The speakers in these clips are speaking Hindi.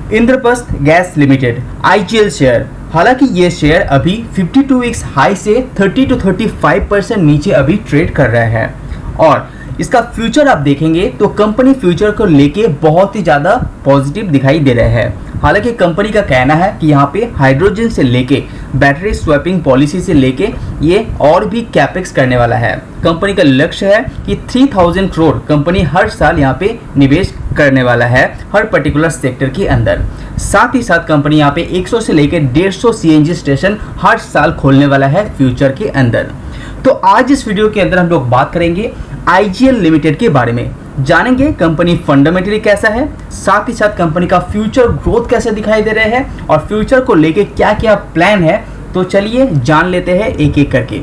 Indraprastha gas limited IGL share, हालांकि ये शेयर अभी 52 वीक्स हाई से 30 to 35% नीचे अभी ट्रेड कर रहा है और इसका फ्यूचर आप देखेंगे तो कंपनी फ्यूचर को लेके बहुत ही ज़्यादा पॉजिटिव दिखाई दे रहा है। हालांकि कंपनी का कहना है कि यहाँ पे हाइड्रोजन से लेके बैटरी स्वैपिंग पॉलिसी से लेके ये और भी कैपेक्स करने वाला है। कंपनी का लक्ष्य है कि 3000 करोड़ कंपनी हर साल यहाँ पे निवेश करने वाला है हर पर्टिकुलर सेक्टर के अंदर। साथ ही साथ कंपनी यहाँ पे 100 से लेके 150 सीएनजी स्टेशन हर साल खोलने वाला है फ्यूचर के अंदर। तो आज इस वीडियो के अंदर हम लोग बात करेंगे आईजीएल लिमिटेड के बारे में, जानेंगे कंपनी फंडामेंटली कैसा है, साथ ही साथ कंपनी का फ्यूचर ग्रोथ कैसे दिखाई दे रहे हैं और फ्यूचर को लेके क्या क्या प्लान है। तो चलिए जान लेते हैं एक एक करके।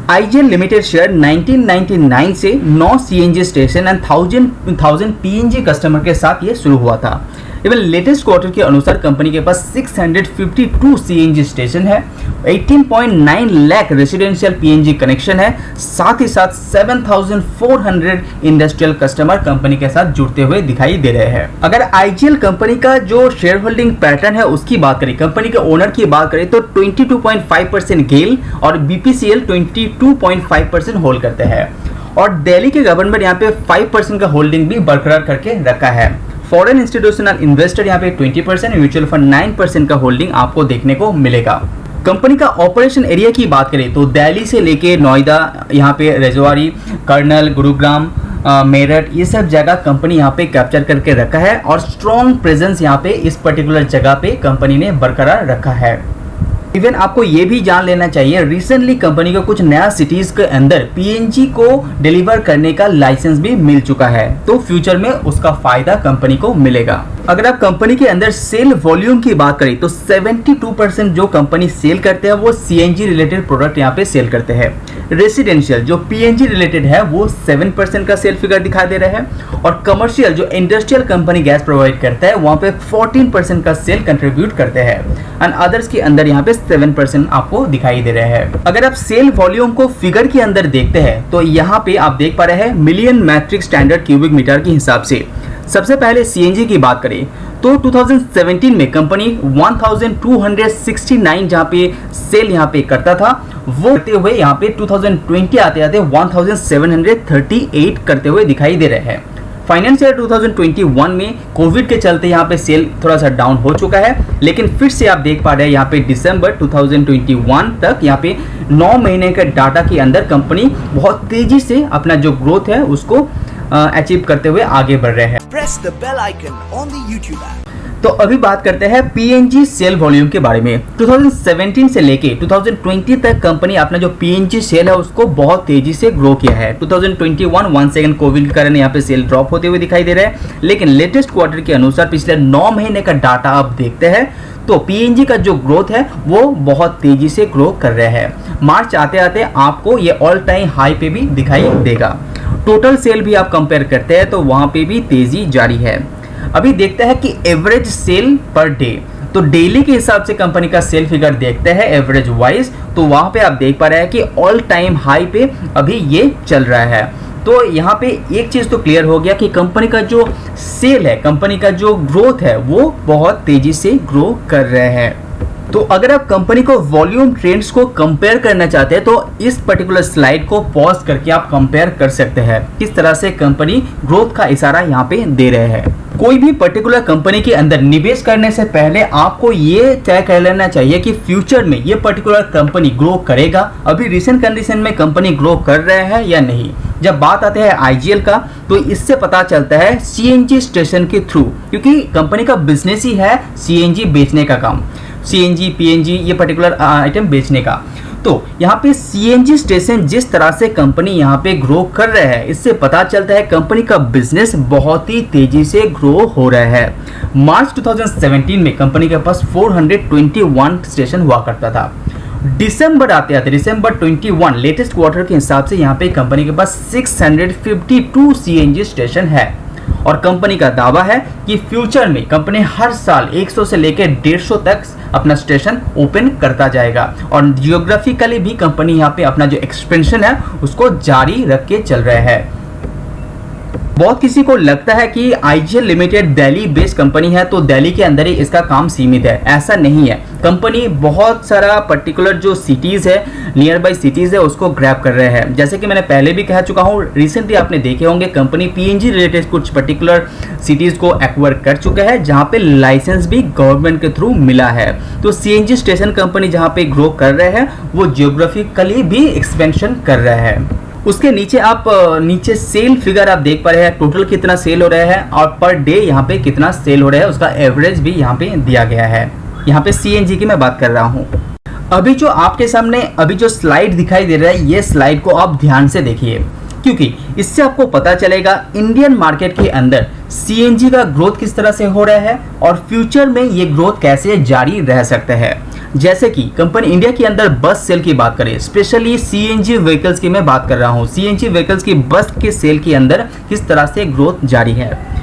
आईजीएल लिमिटेड शेयर 1999 से 9 CNG station and 1000 PNG customer के साथ ये शुरू हुआ था। इवन लेटेस्ट क्वार्टर के अनुसार कंपनी के पास 652 सीएनजी स्टेशन है, 18.9 लाख रेसिडेंशियल पीएनजी कनेक्शन है, साथ ही साथ 7400 इंडस्ट्रियल कस्टमर कंपनी के साथ जुड़ते हुए दिखाई दे रहे हैं। अगर आईजीएल कंपनी का जो शेयर होल्डिंग पैटर्न है उसकी बात करें, कंपनी के ओनर की बात करें तो 22.5% गेल और बीपीसीएल 22.5% होल्ड करते हैं और दिल्ली के गवर्नमेंट यहाँ पे 5% का होल्डिंग भी बरकरार करके रखा है। फॉरेन इंस्टीट्यूशनल इन्वेस्टर यहाँ पे 20%, म्यूचुअल फंड 9% का होल्डिंग आपको देखने को मिलेगा। कंपनी का ऑपरेशन एरिया की बात करें तो दिल्ली से लेके नोएडा, यहाँ पे रजवाड़ी, कर्नल, गुरुग्राम, मेरठ, ये सब जगह कंपनी यहाँ पे कैप्चर करके रखा है और स्ट्रॉन्ग प्रेजेंस यहाँ पे इस पर्टिकुलर जगह पे कंपनी ने बरकरार रखा है। इवन आपको ये भी जान लेना चाहिए, रिसेंटली कंपनी को कुछ नया सिटीज के अंदर पीएनजी को डिलीवर करने का लाइसेंस भी मिल चुका है, तो फ्यूचर में उसका फायदा कंपनी को मिलेगा। अगर आप कंपनी के अंदर सेल वॉल्यूम की बात करें तो 72% जो कंपनी सेल करते हैं वो सीएनजी रिलेटेड प्रोडक्ट यहाँ पे सेल करते हैं। रेसिडेंशियल जो पीएनजी रिलेटेड है वो 7% का सेल फिगर दिखा दे रहा है और कमर्शियल जो इंडस्ट्रियल कंपनी गैस प्रोवाइड करता है वहाँ पे 14% का सेल कंट्रीब्यूट करते हैं एंड अदर्स के अंदर यहाँ पे 7% आपको दिखाई दे रहे हैं। अगर आप सेल वॉल्यूम को फिगर के अंदर देखते हैं तो यहाँ पे आप देख पा रहे हैं million metric standard cubic metre के हिसाब से। सबसे पहले सीएनजी की बात करें तो 2017 में कंपनी 1269 जहाँ पे सेल यहाँ पे करता था वो करते हुए यहाँ पे 2020 आते आते 1738 करते हुए दिखाई दे रहे हैं। फाइनेंशियल 2021 में कोविड के चलते यहाँ पे सेल थोड़ा सा डाउन हो चुका है, लेकिन फिर से आप देख पा रहे हैं यहाँ पे दिसंबर 2021 तक यहाँ पे 9 महीने के डाटा के अंदर कंपनी बहुत तेजी से अपना जो ग्रोथ है उसको अचीव करते हुए आगे बढ़ रहे हैं। Press the bell icon on the YouTube app. तो अभी बात करते हैं पीएनजी सेल वॉल्यूम के बारे में। 2017 से लेके 2020 तक कंपनी अपना जो पीएनजी सेल है उसको बहुत तेजी से ग्रो किया है। 2021 वन सेकंड कोविड के कारण यहाँ पे सेल ड्रॉप होते हुए दिखाई दे रहे हैं, लेकिन लेटेस्ट क्वार्टर के अनुसार पिछले 9 महीने का डाटा आप देखते हैं तो पीएनजी का जो ग्रोथ है वो बहुत तेजी से ग्रो कर रहे हैं। मार्च आते आते आपको ये ऑल टाइम हाई पे भी दिखाई देगा। टोटल सेल भी आप कंपेयर करते हैं तो वहां पे भी तेजी जारी है। अभी देखते हैं कि एवरेज सेल पर डे, तो डेली के हिसाब से कंपनी का सेल फिगर देखते हैं एवरेज वाइज, तो वहां पे आप देख पा रहे हैं कि ऑल टाइम हाई पे अभी ये चल रहा है। तो यहाँ पे एक चीज तो क्लियर हो गया कि कंपनी का जो सेल है, कंपनी का जो ग्रोथ है वो बहुत तेजी से ग्रो कर रहे हैं। तो अगर आप कंपनी को वॉल्यूम ट्रेंड्स को कंपेयर करना चाहते हैं तो इस पर्टिकुलर स्लाइड को पॉज करके आप कंपेयर कर सकते हैं किस तरह से कंपनी ग्रोथ का इशारा यहाँ पे दे रहे हैं। कोई भी पर्टिकुलर कंपनी के अंदर निवेश करने से पहले आपको ये तय कर लेना चाहिए कि फ्यूचर में ये पर्टिकुलर कंपनी ग्रो करेगा, अभी रिसेंट कंडीशन में कंपनी ग्रो कर रहे हैं या नहीं। जब बात आती है आईजीएल का तो इससे पता चलता है सीएनजी स्टेशन के थ्रू, क्योंकि कंपनी का बिजनेस ही है सीएनजी बेचने का काम, सीएनजी पीएनजी ये पर्टिकुलर आइटम बेचने का। तो यहाँ पे सीएनजी स्टेशन जिस तरह से कंपनी यहाँ पे ग्रो कर रहा है इससे पता चलता है कंपनी का बिजनेस बहुत ही तेजी से ग्रो हो रहा है। मार्च 2017 में कंपनी के पास 421 स्टेशन हुआ करता था। दिसंबर आते आते दिसंबर 21 लेटेस्ट क्वार्टर के हिसाब से यहाँ पे कंपनी के पास 652 सीएनजी स्टेशन है और कंपनी का दावा है कि फ्यूचर में कंपनी हर साल 100 से लेकर 150 तक अपना स्टेशन ओपन करता जाएगा और जियोग्राफिकली भी कंपनी यहाँ पे अपना जो एक्सपेंशन है उसको जारी रख के चल रहा है। बहुत किसी को लगता है कि IGL limited Delhi based company है तो दिल्ली के अंदर ही इसका काम सीमित है। ऐसा नहीं है, कंपनी बहुत सारा पर्टिकुलर जो सिटीज़ है, नियर बाई सिटीज़ है, उसको ग्रैब कर रहे हैं। जैसे कि मैंने पहले भी कह चुका हूँ, रिसेंटली आपने देखे होंगे कंपनी पीएनजी रिलेटेड कुछ पर्टिकुलर सिटीज़ को एक्वायर कर चुका है, जहाँ पे लाइसेंस भी गवर्नमेंट के थ्रू मिला है। तो सीएनजी स्टेशन कंपनी जहाँ पे ग्रो कर रहे हैं वो जियोग्राफिकली भी एक्सपेंशन कर रहे हैं। उसके नीचे आप नीचे सेल फिगर आप देख पा रहे हैं, टोटल कितना सेल हो रहा है और पर डे यहाँ पे कितना सेल हो रहा है, उसका एवरेज भी यहाँ पे दिया गया है। यहाँ पे सीएनजी की मैं बात कर रहा हूँ। अभी जो आपके सामने अभी जो स्लाइड दिखाई दे रहा है, ये स्लाइड को आप ध्यान से देखिए, क्योंकि इससे आपको पता चलेगा इंडियन मार्केट के अंदर सीएनजी का ग्रोथ किस तरह से हो रहा है और फ्यूचर में ये ग्रोथ कैसे जारी रह सकता है। जैसे कि कंपनी इंडिया के अंदर बस सेल की बात करें, स्पेशली सीएनजी व्हीकल्स की मैं बात कर रहा हूँ, सीएनजी व्हीकल्स की बस के सेल के अंदर किस तरह से ग्रोथ जारी है।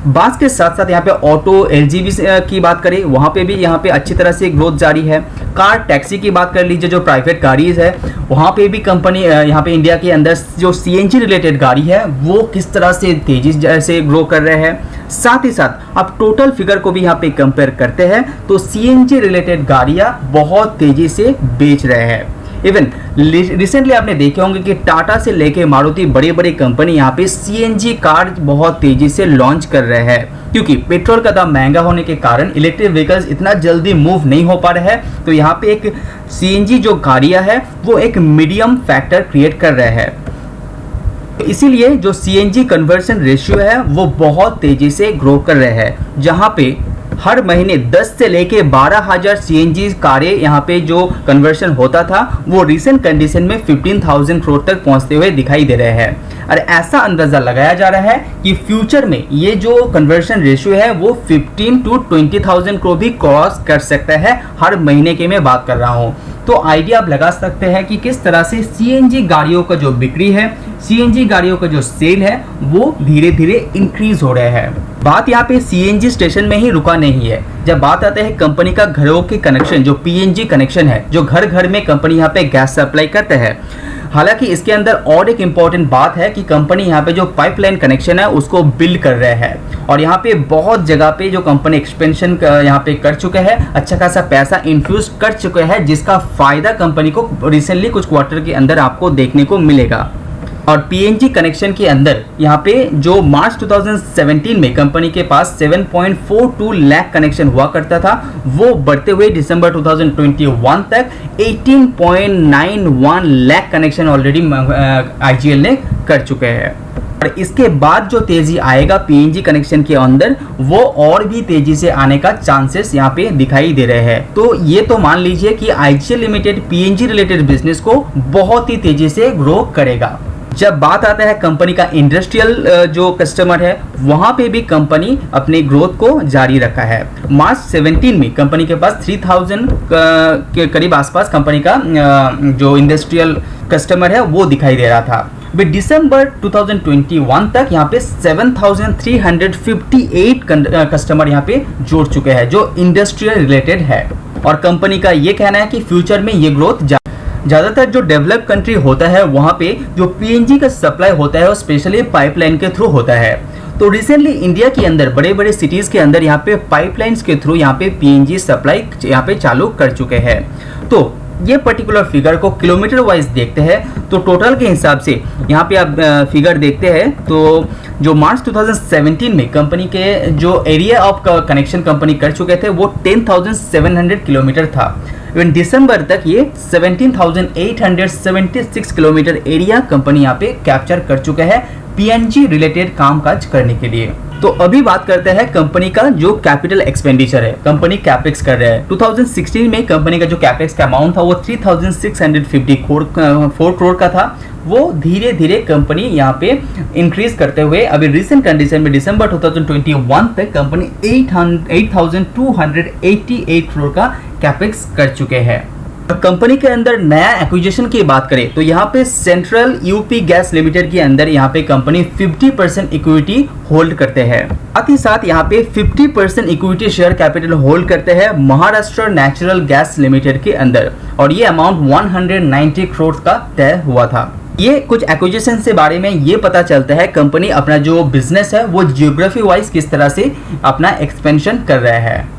बस के साथ साथ यहाँ पे ऑटो एलजीवी की बात करें, वहाँ पे भी यहाँ पे अच्छी तरह से ग्रोथ जारी है। कार टैक्सी की बात कर लीजिए, जो प्राइवेट गाड़ीज है, वहाँ पे भी कंपनी यहाँ पे इंडिया के अंदर जो सीएनजी रिलेटेड गाड़ी है वो किस तरह से तेजी से ग्रो कर रहे हैं। साथ ही साथ आप टोटल फिगर को भी यहाँ पे कंपेयर करते हैं तो सीएनजी रिलेटेड गाड़ियाँ बहुत तेजी से बेच रहे हैं। इवन रिसेंटली आपने देखे होंगे कि टाटा से लेके मारुति बड़ी बड़ी कंपनी यहाँ पे सीएनजी कार बहुत तेजी से लॉन्च कर रहे हैं, क्योंकि पेट्रोल का दाम महंगा होने के कारण इलेक्ट्रिक व्हीकल्स इतना जल्दी मूव नहीं हो पा रहे हैं। तो यहाँ पे एक सीएनजी जो गाड़ियाँ है वो एक मीडियम फैक्टर क्रिएट कर रहे हैं। इसीलिए जो सीएनजी कन्वर्शन रेशियो है वो बहुत तेजी से ग्रो कर रहे हैं, जहाँ पे हर महीने 10 से लेके 12,000 सीएनजी कारें यहाँ पे जो कन्वर्शन होता था वो रिसेंट कंडीशन में 15,000 करोड़ तक पहुँचते हुए दिखाई दे रहे हैं। और ऐसा अंदाज़ा लगाया जा रहा है कि फ्यूचर में ये जो कन्वर्शन रेशियो है वो 15 to 20,000 करोड़ भी क्रॉस कर सकता है हर महीने की मैं बात कर रहा हूँ। तो आइडिया आप लगा सकते हैं कि किस तरह से सीएनजी गाड़ियों का जो बिक्री है, सीएनजी गाड़ियों का जो सेल है वो धीरे धीरे इंक्रीज हो रहा है। बात यहाँ पे सीएनजी स्टेशन में ही रुका नहीं है। जब बात आता है कंपनी का घरों के कनेक्शन, जो पीएनजी कनेक्शन है, जो घर घर में कंपनी यहाँ पे गैस सप्लाई करते हैं। हालांकि इसके अंदर और एक इम्पॉर्टेंट बात है कि कंपनी यहाँ पे जो पाइपलाइन कनेक्शन है उसको बिल्ड कर रहे हैं और यहाँ पे बहुत जगह पे जो कंपनी एक्सपेंशन यहाँ पे कर चुके हैं, अच्छा खासा पैसा इन्फ्यूज कर चुके हैं, जिसका फायदा कंपनी को रिसेंटली कुछ क्वार्टर के अंदर आपको देखने को मिलेगा। और पीएनजी कनेक्शन के अंदर यहाँ पे जो मार्च 2017 में कंपनी के पास 7.42 लाख कनेक्शन हुआ करता था, वो बढ़ते हुए दिसंबर 2021 तक 18.91 लाख कनेक्शन ऑलरेडी आईजीएल ने कर चुके हैं। और इसके बाद जो तेजी आएगा पीएनजी कनेक्शन के अंदर वो और भी तेजी से आने का चांसेस यहाँ पे दिखाई दे रहे हैं। तो ये तो मान लीजिए कि IGL limited PNG related business को बहुत ही तेजी से ग्रो करेगा। जब बात आता है कंपनी का इंडस्ट्रियल जो कस्टमर है, वहां पे भी कंपनी अपने ग्रोथ को जारी रखा है। मार्च 17 में कंपनी के पास 3000 के करीब आसपास कंपनी का जो इंडस्ट्रियल कस्टमर है वो दिखाई दे रहा था। दिसंबर 2021 तक यहाँ पे 7358 कस्टमर यहाँ पे जुड़ चुके हैं जो इंडस्ट्रियल रिलेटेड है। और कंपनी का ये कहना है कि फ्यूचर में ये ग्रोथ ज़्यादातर जो डेवलप कंट्री होता है वहाँ पे जो पीएनजी का सप्लाई होता है वो स्पेशली पाइपलाइन के थ्रू होता है। तो रिसेंटली इंडिया के अंदर बड़े बड़े सिटीज़ के अंदर यहाँ पे पाइपलाइंस के थ्रू यहाँ पे पीएनजी सप्लाई यहाँ पे चालू कर चुके हैं। तो ये पर्टिकुलर फिगर को किलोमीटर वाइज देखते हैं तो टोटल के हिसाब से यहाँ पे आप फिगर देखते हैं तो जो मार्च 2017 में कंपनी के जो एरिया ऑफ कनेक्शन कंपनी कर चुके थे वो 10,700 किलोमीटर था। इवन दिसंबर तक ये 17,876 किलोमीटर एरिया कंपनी यहाँ पे कैप्चर कर चुके हैं पीएनजी रिलेटेड कामकाज करने के लिए। तो अभी बात करते हैं कंपनी का जो कैपिटल एक्सपेंडिचर है, कंपनी कैपेक्स कर रहा है। 2016 में कंपनी का जो कैपेक्स का अमाउंट था वो 3,654 करोड़ का था। वो धीरे धीरे कंपनी यहाँ पे इंक्रीज करते हुए अभी रिसेंट कंडीशन में दिसंबर 2021 तक कंपनी 8,288 करोड़ का कैपेक्स कर चुके हैं। कंपनी के अंदर नया एक्विजिशन की बात करें तो यहाँ पे सेंट्रल यूपी गैस लिमिटेड के अंदर यहाँ पे कंपनी 50% इक्विटी होल्ड करते हैं। साथ ही साथ यहाँ पे 50% इक्विटी शेयर कैपिटल होल्ड करते हैं महाराष्ट्र नेचुरल गैस लिमिटेड के अंदर और ये अमाउंट 190 करोड़ का तय हुआ था। ये कुछ एक्विजिशन से बारे में ये पता चलता है कंपनी अपना जो बिजनेस है वो जियोग्राफी वाइज किस तरह से अपना एक्सपेंशन कर रहा है।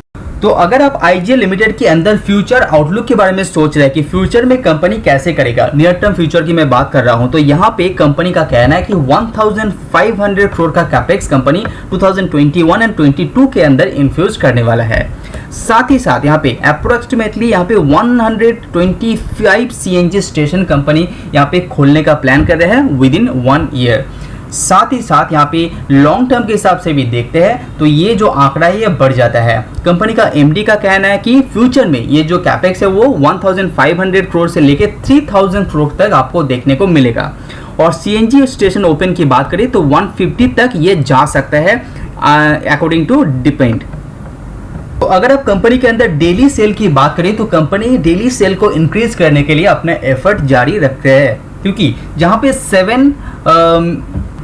तो अगर आप आईजीएल लिमिटेड के अंदर फ्यूचर आउटलुक के बारे में सोच रहे हैं कि फ्यूचर में कंपनी कैसे करेगा, नियर टर्म फ्यूचर की मैं बात कर रहा हूं, तो यहाँ पे कंपनी का कहना है कि 1500 करोड़ का कैपेक्स कंपनी 2021 एंड 22 के अंदर इन्फ्यूज करने वाला है। साथ ही साथ यहाँ पे अप्रोक्सीमेटली यहाँ पे 125 सीएनजी स्टेशन कंपनी यहाँ पे खोलने का प्लान कर रहे हैं विद इन 1 ईयर। साथ ही साथ यहाँ पे लॉन्ग टर्म के हिसाब से भी देखते हैं तो ये जो आंकड़ा है ये बढ़ जाता है। कंपनी का एमडी का कहना है कि फ्यूचर में ये जो कैपेक्स है वो 1500 करोड़ से लेके 3000 करोड़ तक आपको देखने को मिलेगा। और सीएनजी स्टेशन ओपन की बात करें तो 150 तक ये जा सकता है अकॉर्डिंग टू डिपेंड। तो अगर आप कंपनी के अंदर डेली सेल की बात करें तो कंपनी डेली सेल को इंक्रीज करने के लिए अपने एफर्ट जारी रखते हैं, क्योंकि जहाँ पे 7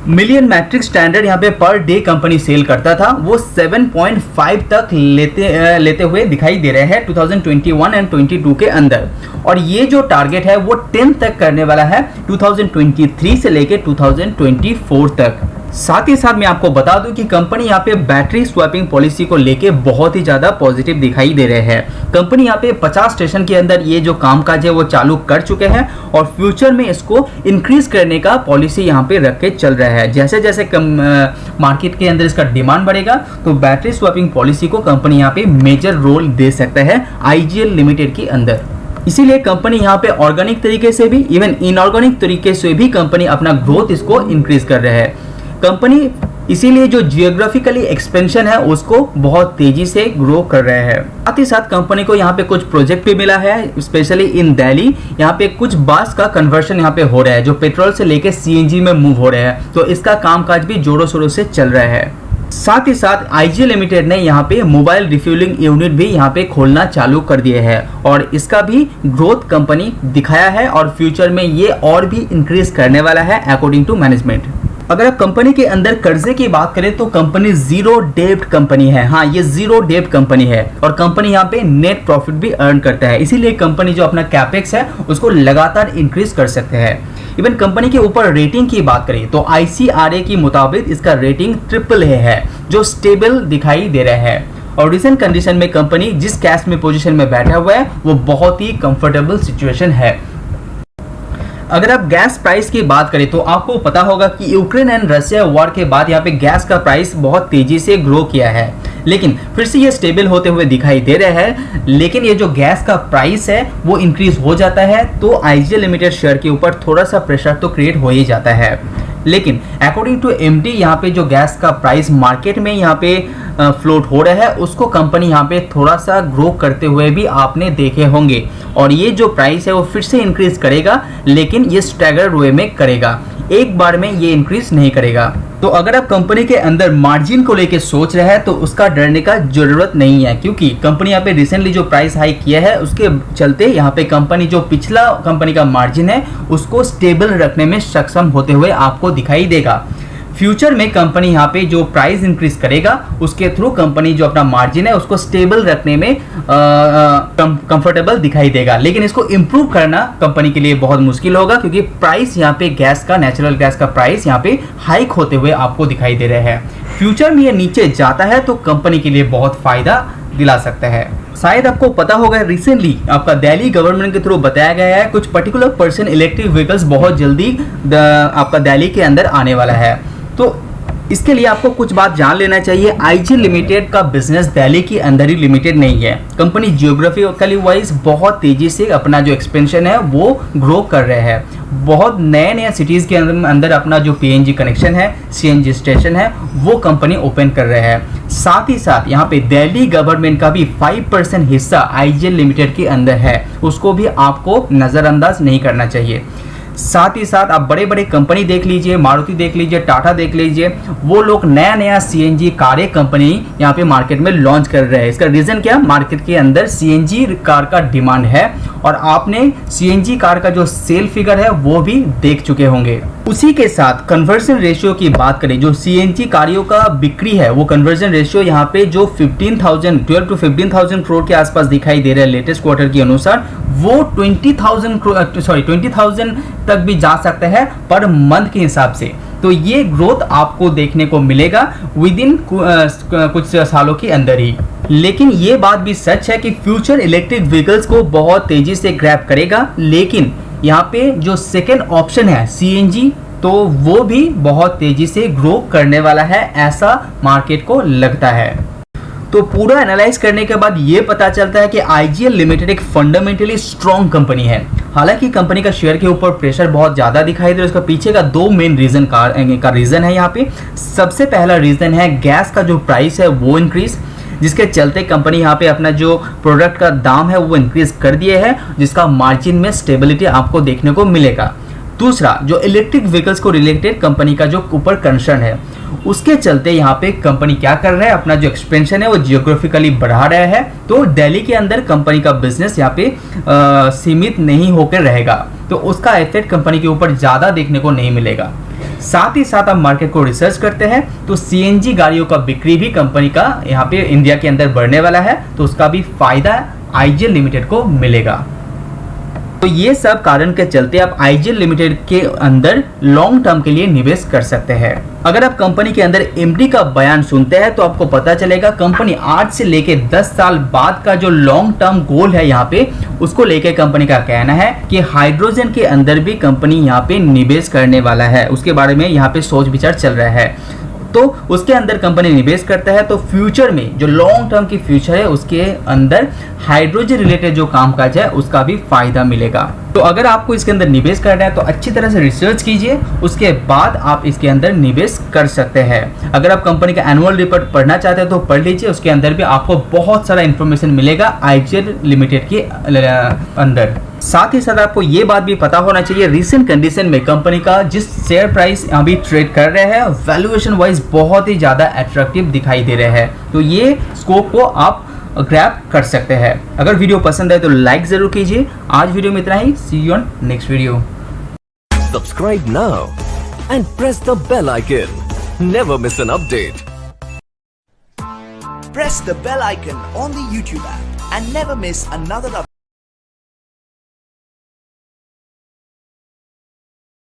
मिलियन मैट्रिक स्टैंडर्ड यहाँ पे पर डे कंपनी सेल करता था वो 7.5 तक लेते हुए दिखाई दे रहे हैं 2021 एंड 22 के अंदर। और ये जो टारगेट है वो 10 तक करने वाला है 2023 से लेके 2024 तक। साथ ही साथ मैं आपको बता दूं कि कंपनी यहाँ पे बैटरी स्वैपिंग पॉलिसी को लेके बहुत ही ज़्यादा पॉजिटिव दिखाई दे रहे हैं। कंपनी यहाँ पे 50 स्टेशन के अंदर ये जो कामकाज है वो चालू कर चुके हैं और फ्यूचर में इसको इंक्रीज करने का पॉलिसी यहाँ पे रख के चल रहा है। जैसे जैसे मार्केट के अंदर इसका डिमांड बढ़ेगा तो बैटरी स्वैपिंग पॉलिसी को कंपनी यहाँ पे मेजर रोल दे सकता है आईजीएल लिमिटेड के अंदर। इसीलिए कंपनी यहाँ पे ऑर्गेनिक तरीके से भी इवन इनऑर्गेनिक तरीके से भी कंपनी अपना ग्रोथ इसको इंक्रीज कर रहा है। कंपनी इसीलिए जो जियोग्राफिकली एक्सपेंशन है उसको बहुत तेजी से ग्रो कर रहे हैं। साथ ही साथ कंपनी को यहाँ पे कुछ प्रोजेक्ट भी मिला है, स्पेशली इन दिल्ली। यहाँ पे कुछ बस का कन्वर्शन यहाँ पे हो रहा है जो पेट्रोल से लेके सीएनजी में मूव हो रहे हैं, तो इसका कामकाज भी जोरों शोरों से चल रहा है। साथ ही साथ आईजीएल लिमिटेड ने यहाँ पे मोबाइल रिफ्यूलिंग यूनिट भी यहाँ पे खोलना चालू कर दिए हैं और इसका भी ग्रोथ कंपनी दिखाया है और फ्यूचर में ये और भी इंक्रीज करने वाला है अकॉर्डिंग टू मैनेजमेंट। अगर आप कंपनी के अंदर कर्जे की बात करें तो कंपनी जीरो डेब्ट कंपनी है। हाँ, ये जीरो डेब्ट कंपनी है और कंपनी यहाँ पे नेट प्रॉफिट भी अर्न करता है। इसीलिए कंपनी जो अपना कैपेक्स है उसको लगातार इंक्रीज कर सकते हैं। इवन कंपनी के ऊपर रेटिंग की बात करें तो ICRA की मुताबिक इसका रेटिंग AAA है जो स्टेबल दिखाई दे रहा है। और रिसेंट कंडीशन में कंपनी जिस कैश में पोजीशन में बैठा हुआ है वो बहुत ही कंफर्टेबल सिचुएशन है। अगर आप गैस प्राइस की बात करें तो आपको पता होगा कि यूक्रेन एंड रशिया वॉर के बाद यहाँ पे गैस का प्राइस बहुत तेजी से ग्रो किया है, लेकिन फिर से ये स्टेबल होते हुए दिखाई दे रहे हैं। लेकिन ये जो गैस का प्राइस है वो इंक्रीज हो जाता है तो आईजीएल लिमिटेड शेयर के ऊपर थोड़ा सा प्रेशर तो क्रिएट हो ही जाता है। लेकिन अकॉर्डिंग टू एमडी यहाँ पे जो गैस का प्राइस मार्केट में यहाँ पे फ्लोट हो रहा है उसको कंपनी यहाँ पे थोड़ा सा ग्रो करते हुए भी आपने देखे होंगे और ये जो प्राइस है वो फिर से इंक्रीज करेगा, लेकिन ये स्टैगर्ड वे में करेगा, एक बार में ये इंक्रीज नहीं करेगा। तो अगर आप कंपनी के अंदर मार्जिन को लेके सोच रहे हैं तो उसका डरने का जरूरत नहीं है, क्योंकि कंपनी यहाँ पे रिसेंटली जो प्राइस हाइक किया है उसके चलते यहाँ पे कंपनी जो पिछला कंपनी का मार्जिन है उसको स्टेबल रखने में सक्षम होते हुए आपको दिखाई देगा। फ्यूचर में कंपनी यहाँ पे जो प्राइस इंक्रीज करेगा उसके थ्रू कंपनी जो अपना मार्जिन है उसको स्टेबल रखने में कंफर्टेबल दिखाई देगा, लेकिन इसको इम्प्रूव करना कंपनी के लिए बहुत मुश्किल होगा क्योंकि प्राइस यहाँ पे गैस का, नेचुरल गैस का प्राइस यहाँ पे हाइक होते हुए आपको दिखाई दे रहे हैं। फ्यूचर में ये नीचे जाता है तो कंपनी के लिए बहुत फायदा दिला सकता है। शायद आपको पता होगा रिसेंटली आपका दिल्ली गवर्नमेंट के थ्रू बताया गया है कुछ पर्टिकुलर पर्सन इलेक्ट्रिक व्हीकल्स बहुत जल्दी आपका दिल्ली के अंदर आने वाला है। तो इसके लिए आपको कुछ बात जान लेना चाहिए। आईजीएल लिमिटेड का बिजनेस दिल्ली के अंदर ही लिमिटेड नहीं है। कंपनी जियोग्राफिकली वाइज बहुत तेजी से अपना जो एक्सपेंशन है वो ग्रो कर रहे हैं। बहुत नए नए सिटीज़ के अंदर अपना जो पीएनजी कनेक्शन है, सीएनजी स्टेशन है, वो कंपनी ओपन कर रहे हैं। साथ ही साथ यहाँ पे दिल्ली गवर्नमेंट का भी 5% हिस्सा आईजीएल लिमिटेड के अंदर है, उसको भी आपको नज़रअंदाज नहीं करना चाहिए। साथ ही साथ आप बड़े बड़े कंपनी देख लीजिए, मारुति देख लीजिए, टाटा देख लीजिए, वो लोग नया नया सीएनजी कारें कंपनी यहाँ पे मार्केट में लॉन्च कर रहे हैं। इसका रीज़न क्या, मार्केट के अंदर सीएनजी कार का डिमांड है और आपने सीएनजी कार का जो सेल फिगर है वो भी देख चुके होंगे। उसी के साथ कन्वर्जन रेशियो की बात करें, जो सीएनजी कारों का बिक्री है वो कन्वर्जन रेशियो यहाँ पे जो 12 to 15,000 करोड़ के आसपास दिखाई दे रहा है लेटेस्ट क्वार्टर के अनुसार, वो 20,000 तक भी जा सकता है पर मंथ के हिसाब से। तो ये ग्रोथ आपको देखने को मिलेगा विद इन कुछ सालों के अंदर ही। लेकिन ये बात भी सच है कि फ्यूचर इलेक्ट्रिक व्हीकल्स को बहुत तेजी से ग्रैब करेगा, लेकिन यहाँ पे जो सेकेंड ऑप्शन है CNG, तो वो भी बहुत तेजी से ग्रो करने वाला है, ऐसा मार्केट को लगता है। तो पूरा एनालाइज करने के बाद ये पता चलता है कि IGL लिमिटेड एक फंडामेंटली स्ट्रॉन्ग कंपनी है। हालांकि कंपनी का शेयर के ऊपर प्रेशर बहुत ज़्यादा दिखाई दे रहा है। उसका पीछे का दो मेन रीज़न का रीज़न है यहाँ पे। सबसे पहला रीज़न है गैस का जो प्राइस है वो इंक्रीज़, जिसके चलते कंपनी यहाँ पे अपना जो प्रोडक्ट का दाम है वो इंक्रीज़ कर दिए है, जिसका मार्जिन में स्टेबिलिटी आपको देखने को मिलेगा। दूसरा, जो इलेक्ट्रिक व्हीकल्स को रिलेटेड कंपनी का जो ऊपर कंसर्न है, उसके चलते यहाँ पे कंपनी क्या कर रहा है, अपना जो एक्सपेंशन है वो जियोग्राफिकली बढ़ा रहा है। तो दिल्ली के अंदर कंपनी का बिजनेस यहाँ पे सीमित नहीं होकर रहेगा, तो उसका इफेक्ट कंपनी के ऊपर ज़्यादा देखने को नहीं मिलेगा। साथ ही साथ आप मार्केट को रिसर्च करते हैं तो CNG गाड़ियों का बिक्री भी कंपनी का यहाँ पे इंडिया के अंदर बढ़ने वाला है, तो उसका भी फायदा IGL लिमिटेड को मिलेगा। तो ये सब कारण के चलते आप IGL लिमिटेड के अंदर लॉन्ग टर्म के लिए निवेश कर सकते हैं। अगर आप कंपनी के अंदर MD का बयान सुनते हैं तो आपको पता चलेगा कंपनी 8 से लेके 10 साल बाद का जो लॉन्ग टर्म गोल है यहाँ पे, उसको लेके कंपनी का कहना है कि हाइड्रोजन के अंदर भी कंपनी यहाँ पे निवेश करने वाला है। उसके बारे में यहाँ पे सोच विचार चल रहा है, तो उसके अंदर कंपनी निवेश करता है। तो फ्यूचर में जो लॉन्ग टर्म की फ्यूचर है उसके अंदर हाइड्रोजन रिलेटेड जो कामकाज है उसका भी फायदा मिलेगा। तो अगर आपको इसके अंदर निवेश करना है तो अच्छी तरह से रिसर्च कीजिए, उसके बाद आप इसके अंदर निवेश कर सकते हैं। अगर आप कंपनी का एनुअल रिपोर्ट पढ़ना चाहते हैं तो पढ़ लीजिए, उसके अंदर भी आपको बहुत सारा इंफॉर्मेशन मिलेगा IGL लिमिटेड के अंदर। साथ ही साथ आपको ये बात भी पता होना चाहिए, रिसेंट कंडीशन में कंपनी का जिस शेयर प्राइस अभी ट्रेड कर रहे हैं वैल्यूएशन वाइज बहुत ही ज़्यादा अट्रैक्टिव दिखाई दे रहे हैं, तो ये स्कोप को आप ग्रैब कर सकते हैं। अगर वीडियो पसंद आए तो लाइक जरूर कीजिए। आज वीडियो में इतना ही। See you on next video. Subscribe now and press the bell icon. Never miss an update. Press the bell icon on the YouTube app and never miss another update.